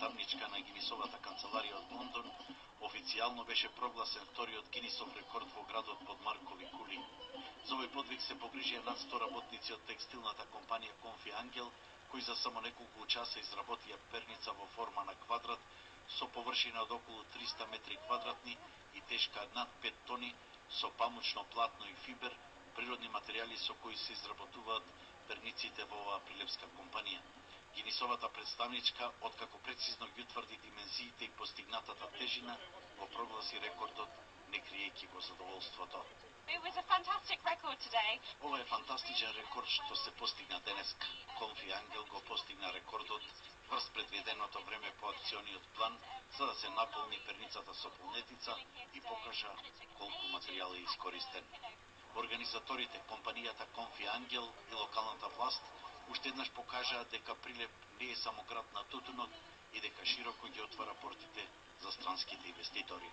представничка на Гинисовата канцеларија од Лондон, официјално беше прогласен вториот Гинисов рекорд во градот под маркови кули. За овој подвиг се погрижија над 100 работници од текстилната компанија Конфи Ангел, кои за само неколку часа изработија перница во форма на квадрат со површина од околу 300 метри квадратни и тешка над 5 тони, со памучно платно и фибер, природни материјали со кои се изработуваат перниците во оваа прилепска компанија. Гинисовата представничка, откако прецизно ги утврди димензиите и постигнатата тежина, го прогласи рекордот, не криејќи го задоволството. Ова е фантастичен рекорд што се постигна денеска. Конфи Ангел го постигна рекордот врз предвиденото време по акциониот план, за да се наполни перницата со полнетица и покажа колку материјал е искористен. Организаторите, компанијата Конфи Ангел и локалната власт уште еднаш покажаа дека Прилеп не е само град на тутунот и дека широко ги отвара портите за странските инвеститори.